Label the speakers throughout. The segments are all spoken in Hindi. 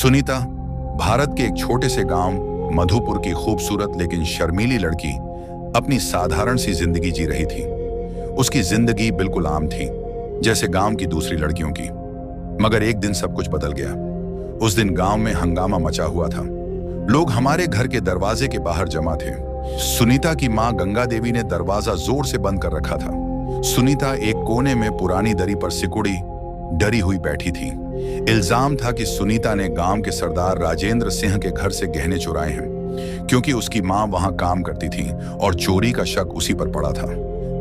Speaker 1: सुनीता भारत के एक छोटे से गांव मधुपुर की खूबसूरत लेकिन शर्मीली लड़की अपनी साधारण सी जिंदगी जी रही थी। उसकी जिंदगी बिल्कुल आम थी, जैसे गांव की दूसरी लड़कियों की। मगर एक दिन सब कुछ बदल गया। उस दिन गांव में हंगामा मचा हुआ था। लोग हमारे घर के दरवाजे के बाहर जमा थे। सुनीता की मां गंगा देवी ने दरवाजा जोर से बंद कर रखा था। सुनीता एक कोने में पुरानी दरी पर सिकुड़ी डरी हुई बैठी थी। इल्जाम था कि सुनीता ने गांव के सरदार राजेंद्र सिंह के घर से गहने चुराए हैं, क्योंकि उसकी मां वहां काम करती थी और चोरी का शक उसी पर पड़ा था।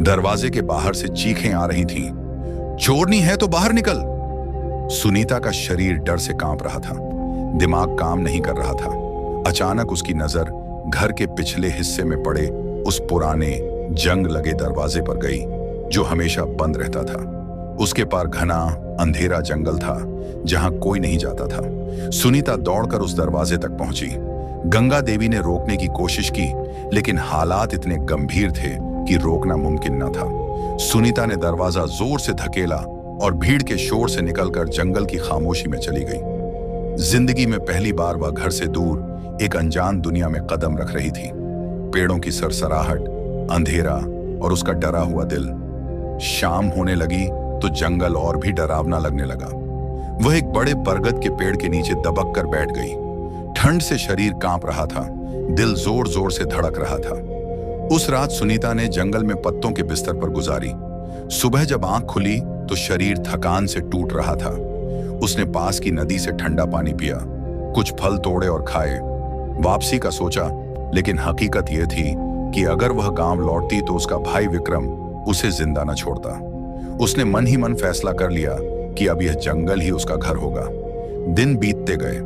Speaker 1: दरवाजे के बाहर से चीखें आ रही थीं, चोरनी है तो बाहर निकल। सुनीता का शरीर डर से कांप रहा था, दिमाग काम नहीं कर रहा था। अचानक उसकी नजर घर के पिछले हिस्से में पड़े उस पुराने जंग लगे दरवाजे पर गई, जो हमेशा बंद रहता था। उसके पार घना अंधेरा जंगल था, जहां कोई नहीं जाता था। सुनीता दौड़कर उस दरवाजे तक पहुंची। गंगा देवी ने रोकने की कोशिश की, लेकिन हालात इतने गंभीर थे कि रोकना मुमकिन न था। सुनीता ने दरवाजा जोर से धकेला और भीड़ के शोर से निकलकर जंगल की खामोशी में चली गई। जिंदगी में पहली बार वह घर से दूर एक अनजान दुनिया में कदम रख रही थी। पेड़ों की सरसराहट, अंधेरा और उसका डरा हुआ दिल। शाम होने लगी तो जंगल और भी डरावना लगने लगा। वह एक बड़े बरगद के पेड़ के नीचे दबक कर बैठ गई। ठंड से शरीर कांप रहा था, दिल जोर जोर से धड़क रहा था। उस रात सुनीता ने जंगल में पत्तों के बिस्तर पर गुजारी। सुबह जब आंख खुली तो शरीर थकान से टूट रहा था। उसने पास की नदी से ठंडा पानी पिया, कुछ फल तोड़े और खाए। वापसी का सोचा, लेकिन हकीकत यह थी कि अगर वह गांव लौटती तो उसका भाई विक्रम उसे जिंदा न छोड़ता। उसने मन ही मन फैसला कर लिया कि अब यह जंगल ही उसका घर होगा। दिन बीतते गए।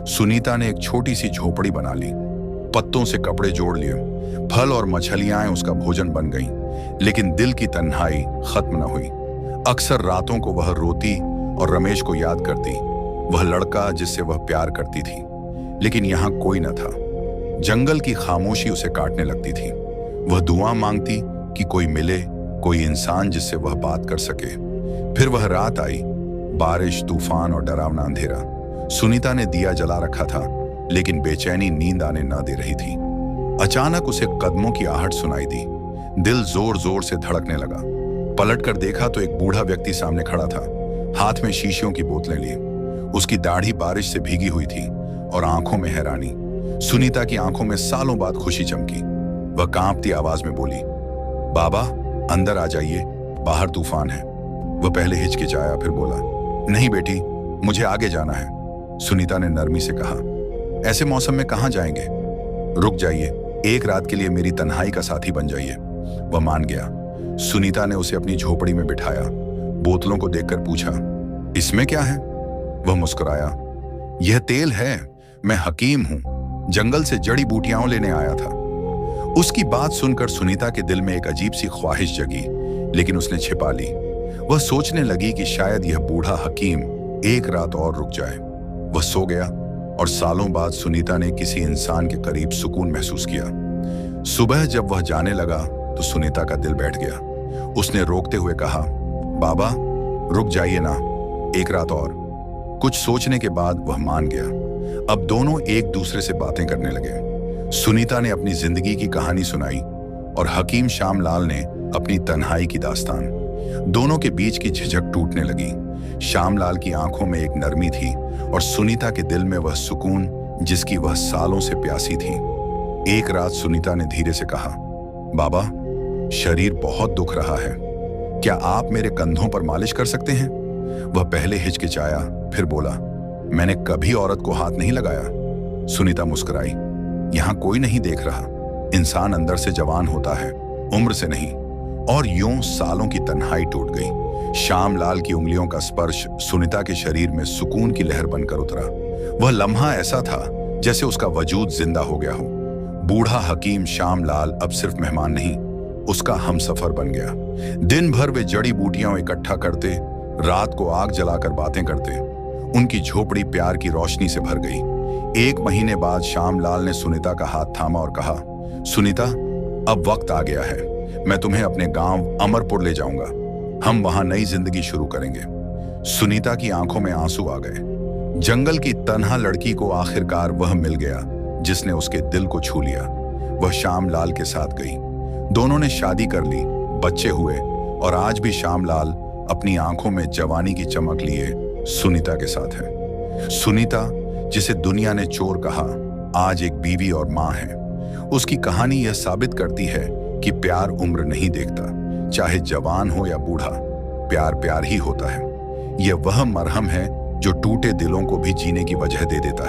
Speaker 1: सुनीता ने एक छोटी सी झोपड़ी बना ली, पत्तों से कपड़े जोड़ लिए। फल और मछलियां उसका भोजन बन गईं, लेकिन दिल की तन्हाई खत्म न हुई। अक्सर रातों को वह रोती और रमेश को याद करती, वह लड़का जिससे वह प्यार करती थी। लेकिन यहां कोई न था। जंगल की खामोशी उसे काटने लगती थी। वह दुआ मांगती कि कोई मिले, कोई इंसान जिससे वह बात कर सके। फिर वह रात आई, बारिश, तूफान और डरावना अंधेरा। सुनीता ने दिया जला रखा था, लेकिन बेचैनी नींद आने न दे रही थी। अचानक उसे कदमों की आहट सुनाई दी। दिल जोर जोर से धड़कने लगा। पलटकर देखा तो एक बूढ़ा व्यक्ति सामने खड़ा था, हाथ में शीशियों की बोतलें लिए। उसकी दाढ़ी बारिश से भीगी हुई थी और आंखों में हैरानी। सुनीता की आंखों में सालों बाद खुशी चमकी। वह कांपती आवाज में बोली, बाबा अंदर आ जाइए, बाहर तूफान है। वह पहले हिचकिचाया, फिर बोला, नहीं बेटी, मुझे आगे जाना है। सुनीता ने नरमी से कहा, ऐसे मौसम में कहां जाएंगे? रुक जाइए, एक रात के लिए मेरी तन्हाई का साथी बन जाइए। वह मान गया। सुनीता ने उसे अपनी झोपड़ी में बिठाया, बोतलों को देखकर पूछा, इसमें क्या है? वह मुस्कुराया, यह तेल है, मैं हकीम हूं, जंगल से जड़ी बूटियां लेने आया था। उसकी बात सुनकर सुनीता के दिल में एक अजीब सी ख्वाहिश जगी, लेकिन उसने छिपा ली। वह सोचने लगी कि शायद यह बूढ़ा हकीम एक रात और रुक जाए। वह सो गया और सालों बाद सुनीता ने किसी इंसान के करीब सुकून महसूस किया। सुबह जब वह जाने लगा तो सुनीता का दिल बैठ गया। उसने रोकते हुए कहा, बाबा रुक जाइए ना, एक रात और। कुछ सोचने के बाद वह मान गया। अब दोनों एक दूसरे से बातें करने लगे। सुनीता ने अपनी जिंदगी की कहानी सुनाई और हकीम श्यामलाल ने अपनी तन्हाई की दास्तान। दोनों के बीच की झिझक टूटने लगी। श्यामलाल की आंखों में एक नरमी थी और सुनीता के दिल में वह सुकून जिसकी वह सालों से प्यासी थी। एक रात सुनीता ने धीरे से कहा, बाबा शरीर बहुत दुख रहा है, क्या आप मेरे कंधों पर मालिश कर सकते हैं? वह पहले हिचकिचाया, फिर बोला, मैंने कभी औरत को हाथ नहीं लगाया। सुनीता मुस्कुराई, यहां कोई नहीं देख रहा, इंसान अंदर से जवान होता है, उम्र से नहीं। और यूं सालों की तन्हाई टूट गई। श्यामलाल की उंगलियों का स्पर्श सुनीता के शरीर में सुकून की लहर बनकर उतरा। वह लम्हा ऐसा था जैसे उसका वजूद जिंदा हो गया हो। बूढ़ा हकीम श्यामलाल अब सिर्फ मेहमान नहीं, उसका हमसफर बन गया। दिन भर वे जड़ी बूटियां इकट्ठा करते, रात को आग जलाकर बातें करते। उनकी झोपड़ी प्यार की रोशनी से भर गई। एक महीने बाद श्यामलाल ने सुनीता का हाथ थामा और कहा, सुनीता अब वक्त आ गया है, मैं तुम्हें अपने गांव अमरपुर ले जाऊंगा। हम वहां नई जिंदगी शुरू करेंगे। सुनीता की आंखों में आंसू आ गए। जंगल की तन्हा लड़की को आखिरकार वह मिल गया जिसने उसके दिल को छू लिया। वह श्यामलाल के साथ गई। दोनों ने शादी कर ली, बच्चे हुए और आज भी श्यामलाल अपनी आंखों में जवानी की चमक लिए सुनीता के साथ है। सुनीता, जिसे दुनिया ने चोर कहा, आज एक बीवी और मां है। उसकी कहानी यह साबित करती है कि प्यार उम्र नहीं देखता, चाहे जवान हो या बूढ़ा, प्यार प्यार ही होता है। यह वह मरहम है जो टूटे दिलों को भी जीने की वजह दे देता है।